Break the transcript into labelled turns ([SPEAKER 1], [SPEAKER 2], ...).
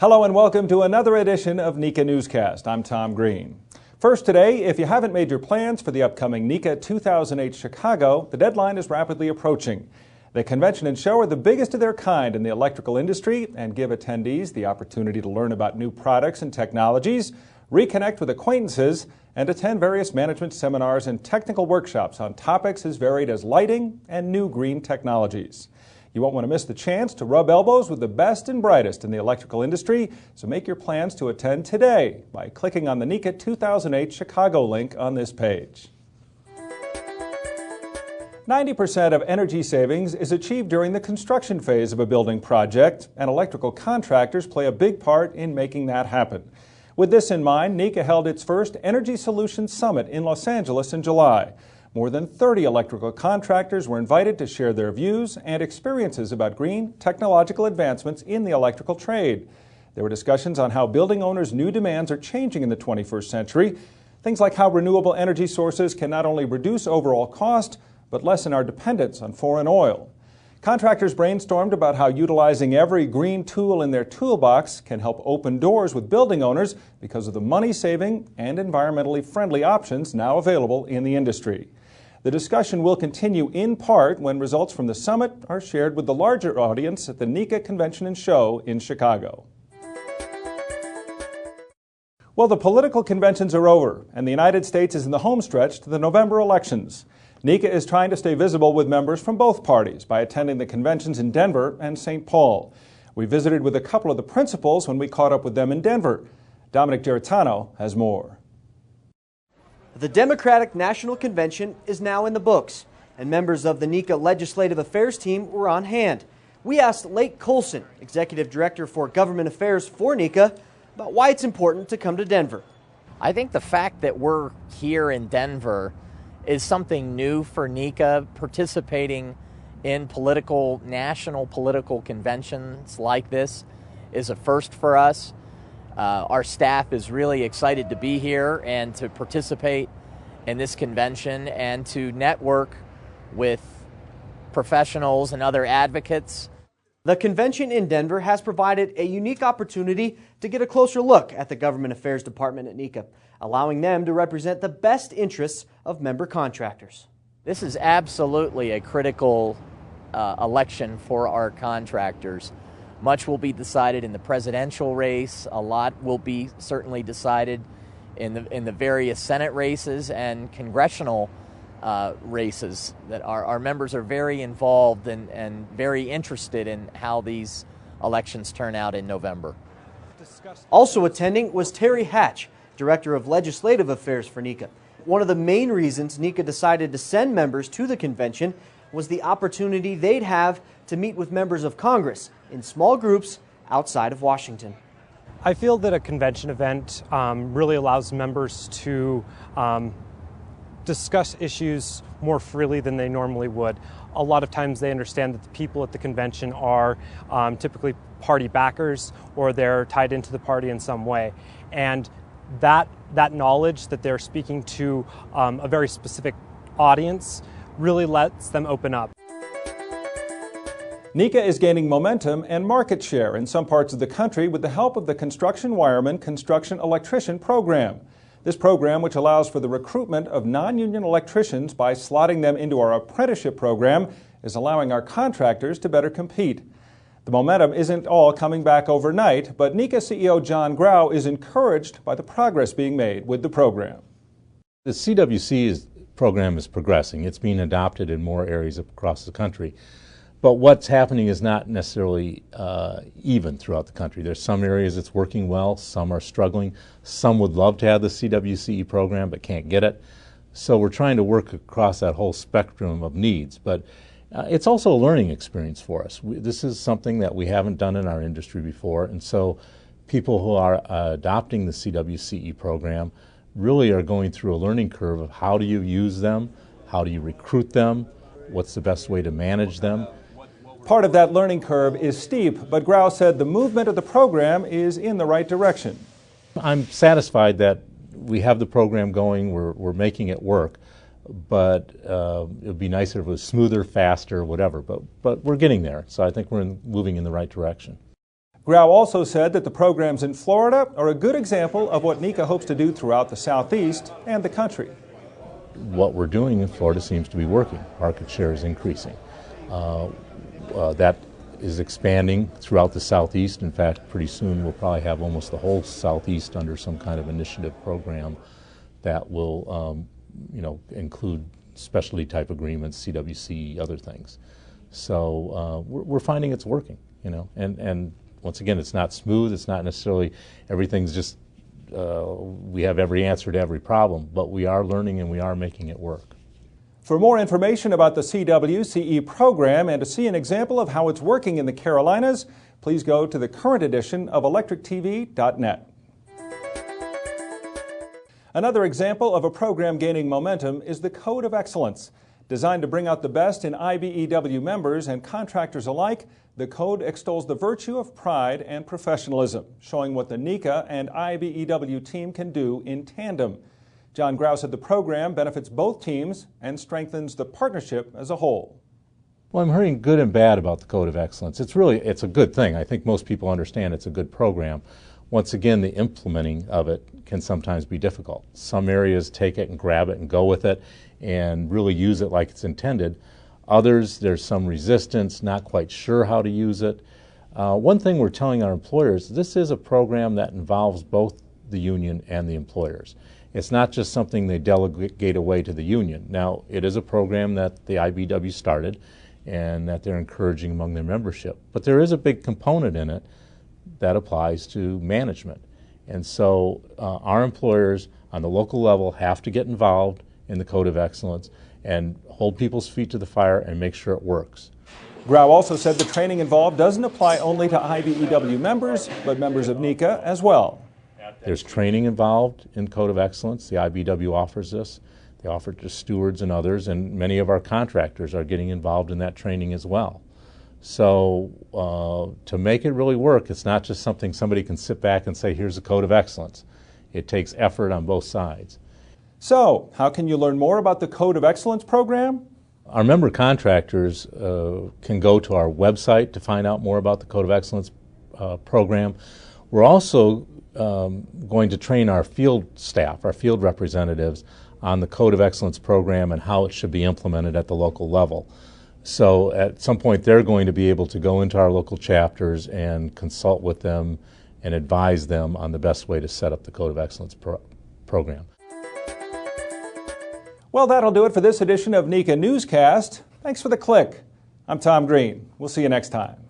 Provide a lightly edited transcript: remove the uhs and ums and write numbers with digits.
[SPEAKER 1] Hello and welcome to another edition of NECA Newscast. I'm Tom Green. First today, if you haven't made your plans for the upcoming NECA 2008 Chicago, the deadline is rapidly approaching. The convention and show are the biggest of their kind in the electrical industry and give attendees the opportunity to learn about new products and technologies, reconnect with acquaintances, and attend various management seminars and technical workshops on topics as varied as lighting and new green technologies. You won't want to miss the chance to rub elbows with the best and brightest in the electrical industry, so make your plans to attend today by clicking on the NECA 2008 Chicago link on this page. 90% of energy savings is achieved during the construction phase of a building project, and electrical contractors play a big part in making that happen. With this in mind, NECA held its first Energy Solutions Summit in Los Angeles in July. More than 30 electrical contractors were invited to share their views and experiences about green technological advancements in the electrical trade. There were discussions on how building owners' new demands are changing in the 21st century, things like how renewable energy sources can not only reduce overall cost, but lessen our dependence on foreign oil. Contractors brainstormed about how utilizing every green tool in their toolbox can help open doors with building owners because of the money-saving and environmentally friendly options now available in the industry. The discussion will continue in part when results from the summit are shared with the larger audience at the NECA Convention and Show in Chicago. Well, the political conventions are over, and the United States is in the home stretch to the November elections. NECA is trying to stay visible with members from both parties by attending the conventions in Denver and St. Paul. We visited with a couple of the principals when we caught up with them in Denver. Dominic Giarratano has more.
[SPEAKER 2] The Democratic National Convention is now in the books, and members of the NECA Legislative Affairs team were on hand. We asked Lake Coulson, Executive Director for Government Affairs for NECA, about why it's important to come to Denver.
[SPEAKER 3] I think the fact that we're here in Denver is something new for NECA. Participating in national political conventions like this is a first for us. Our staff is really excited to be here and to participate in this convention and to network with professionals and other advocates.
[SPEAKER 2] The convention in Denver has provided a unique opportunity to get a closer look at the Government Affairs Department at NECA, allowing them to represent the best interests of member contractors.
[SPEAKER 3] This is absolutely a critical election for our contractors. Much will be decided in the presidential race. A lot will be certainly decided in the various Senate races and congressional races. That our members are very involved and very interested in how these elections turn out in November.
[SPEAKER 2] Also attending was Terry Hatch, Director of Legislative Affairs for NECA. One of the main reasons NECA decided to send members to the convention was the opportunity they'd have to meet with members of Congress in small groups outside of Washington.
[SPEAKER 4] I feel that a convention event really allows members to discuss issues more freely than they normally would. A lot of times they understand that the people at the convention are typically party backers or they're tied into the party in some way. And that knowledge that they're speaking to a very specific audience really lets them open up.
[SPEAKER 1] NECA is gaining momentum and market share in some parts of the country with the help of the Construction Wireman Construction Electrician Program. This program, which allows for the recruitment of non-union electricians by slotting them into our apprenticeship program, is allowing our contractors to better compete. The momentum isn't all coming back overnight, but NECA CEO John Grau is encouraged by the progress being made with the program.
[SPEAKER 5] The CWC program is progressing. It's being adopted in more areas across the country. But what's happening is not necessarily even throughout the country. There's some areas it's working well, some are struggling. Some would love to have the CWCE program but can't get it. So we're trying to work across that whole spectrum of needs. But it's also a learning experience for us. This is something that we haven't done in our industry before, and so people who are adopting the CWCE program really are going through a learning curve of how do you use them, how do you recruit them, what's the best way to manage them.
[SPEAKER 1] Part of that learning curve is steep, but Grau said the movement of the program is in the right direction.
[SPEAKER 5] I'm satisfied that we have the program going, we're making it work, but it would be nicer if it was smoother, faster, whatever, but we're getting there, so I think we're moving in the right direction.
[SPEAKER 1] Grau also said that the programs in Florida are a good example of what NECA hopes to do throughout the Southeast and the country.
[SPEAKER 5] What we're doing in Florida seems to be working. Market share is increasing. That is expanding throughout the Southeast. In fact, pretty soon we'll probably have almost the whole Southeast under some kind of initiative program that will include specialty type agreements, CWC, other things. So we're finding it's working, and once again, it's not smooth. It's not necessarily everything's just we have every answer to every problem, but we are learning and we are making it work.
[SPEAKER 1] For more information about the CWCE program and to see an example of how it's working in the Carolinas, please go to the current edition of electrictv.net. Another example of a program gaining momentum is the Code of Excellence. Designed to bring out the best in IBEW members and contractors alike, the Code extols the virtue of pride and professionalism, showing what the NECA and IBEW team can do in tandem. John Grau said the program benefits both teams and strengthens the partnership as a whole.
[SPEAKER 5] Well, I'm hearing good and bad about the Code of Excellence. It's a good thing. I think most people understand it's a good program. Once again, the implementing of it can sometimes be difficult. Some areas take it and grab it and go with it and really use it like it's intended. Others, there's some resistance, not quite sure how to use it. One thing we're telling our employers, this is a program that involves both the union and the employers. It's not just something they delegate away to the union. Now, it is a program that the IBEW started and that they're encouraging among their membership. But there is a big component in it that applies to management. And so our employers on the local level have to get involved in the Code of Excellence and hold people's feet to the fire and make sure it works.
[SPEAKER 1] Grau also said the training involved doesn't apply only to IBEW members, but members of NECA as well.
[SPEAKER 5] There's training involved in Code of Excellence. The IBEW offers this. They offer it to stewards and others, and many of our contractors are getting involved in that training as well. So to make it really work, it's not just something somebody can sit back and say, here's a Code of Excellence. It takes effort on both sides.
[SPEAKER 1] So, how can you learn more about the Code of Excellence program?
[SPEAKER 5] Our member contractors can go to our website to find out more about the Code of Excellence program. We're also going to train our field staff, our field representatives, on the Code of Excellence program and how it should be implemented at the local level. So at some point they're going to be able to go into our local chapters and consult with them and advise them on the best way to set up the Code of Excellence program.
[SPEAKER 1] Well, that'll do it for this edition of NECA Newscast. Thanks for the click. I'm Tom Green. We'll see you next time.